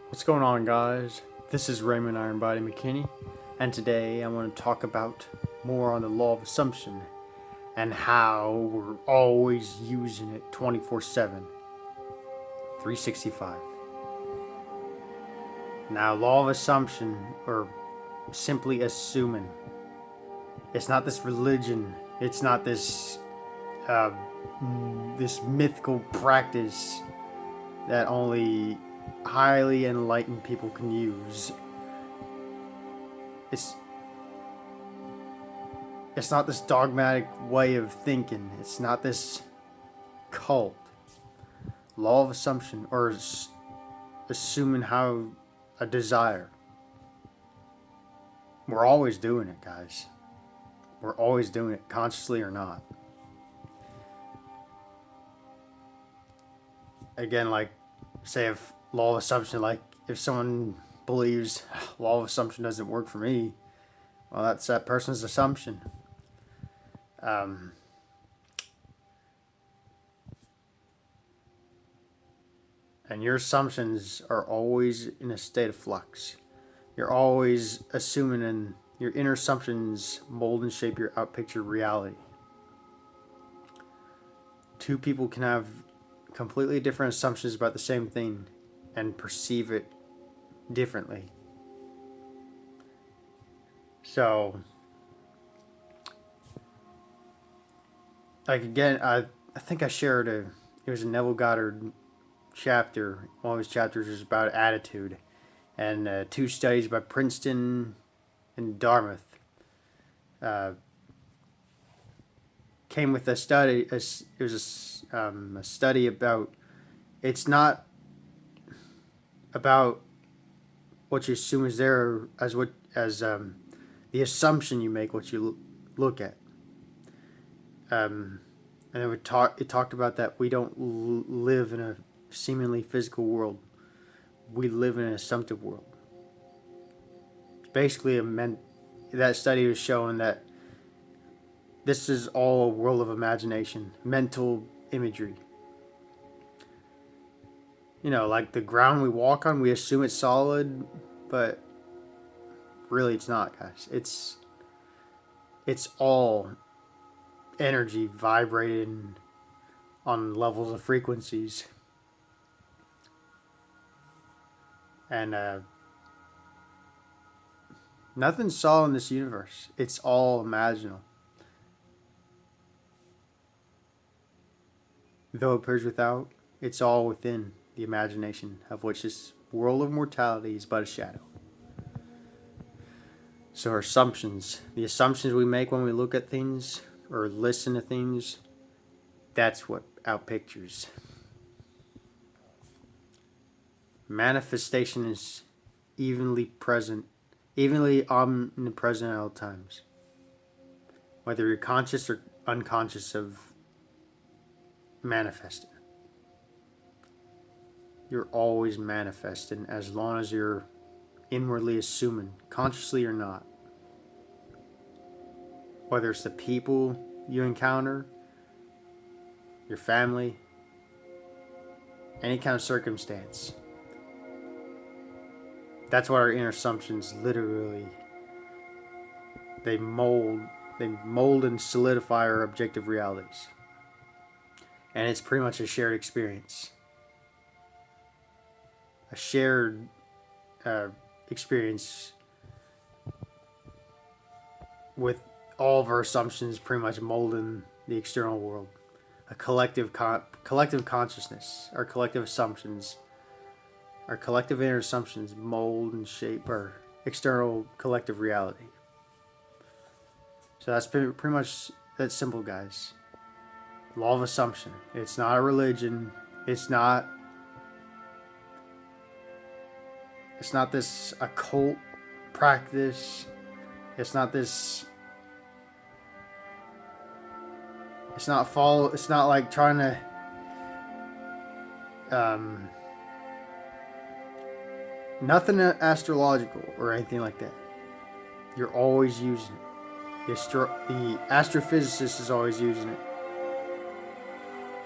What's going on, guys? This is Raymond Ironbody McKinney, and today I want to talk about more on the law of assumption and how we're always using it 24/7, 365. Now, law of assumption, or simply assuming, it's not this religion, it's not this uh, this mythical practice that only highly enlightened people can use. It's it's not this dogmatic way of thinking. It's not this cult. Law of assumption, or assuming how a desire. We're always doing it, guys. We're always doing it, consciously or not. Again, like, say if law of assumption, like if someone believes law of assumption doesn't work for me, well, that's that person's assumption. And your assumptions are always in a state of flux. You're always assuming, and your inner assumptions mold and shape your outpicture reality. Two people can have completely different assumptions about the same thing and perceive it differently. So, like, again, I think I shared it was a Neville Goddard chapter. One of his chapters was about attitude, and two studies by Princeton and Dartmouth came with a study. It was a study about, it's not about what you assume is there as the assumption you make, what you look at. And it talked about that we don't live in a seemingly physical world. We live in an assumptive world. It's basically that study was showing that this is all a world of imagination, mental imagery. You know, like the ground we walk on, we assume it's solid, but really it's not, guys. It's all energy vibrating on levels of frequencies. And nothing's solid in this universe. It's all imaginal. Though it appears without, it's all within the imagination, of which this world of mortality is but a shadow. So our assumptions, the assumptions we make when we look at things or listen to things, that's what outpictures. Manifestation is evenly omnipresent at all times. Whether you're conscious or unconscious of manifesting. You're always manifesting as long as you're inwardly assuming, consciously or not. Whether it's the people you encounter, your family, any kind of circumstance. That's what our inner assumptions literally, they mold and solidify our objective realities. And it's pretty much a shared experience. A shared experience with all of our assumptions pretty much molding the external world. A collective consciousness, our collective assumptions, our collective inner assumptions mold and shape our external collective reality. So that's pretty much that simple, guys. Law of assumption. It's not a religion. It's not this occult practice. It's not like trying to nothing astrological or anything like that. You're always using it. The astrophysicist is always using it.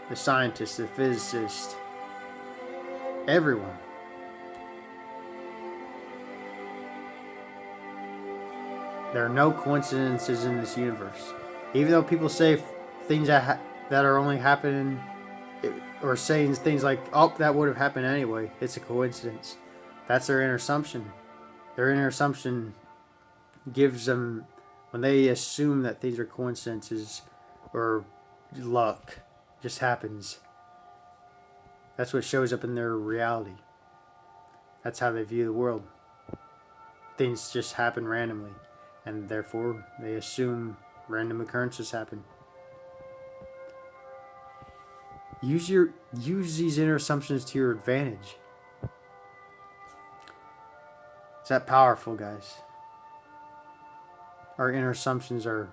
The scientist, the physicist, everyone. There are no coincidences in this universe. Even though people say things that are only happening, or saying things like, "Oh, that would have happened anyway," it's a coincidence. That's their inner assumption. Their inner assumption gives them, when they assume that things are coincidences or luck, just happens. That's what shows up in their reality. That's how they view the world. Things just happen randomly, and therefore they assume random occurrences happen. Use these inner assumptions to your advantage. Is that powerful, guys? Our inner assumptions are,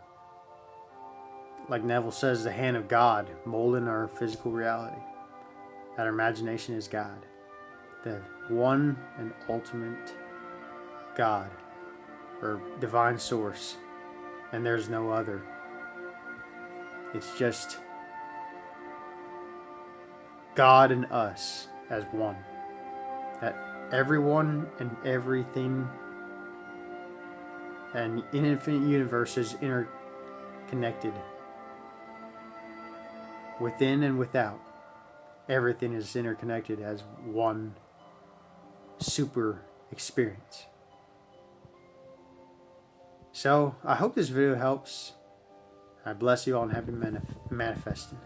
like Neville says, the hand of God molding our physical reality. That our imagination is God, the one and ultimate God, or divine source, and there's no other. It's just God and us as one. That everyone and everything and in infinite universe is interconnected. Within and without, everything is interconnected as one super experience. So I hope this video helps. I bless you all and happy manifesting.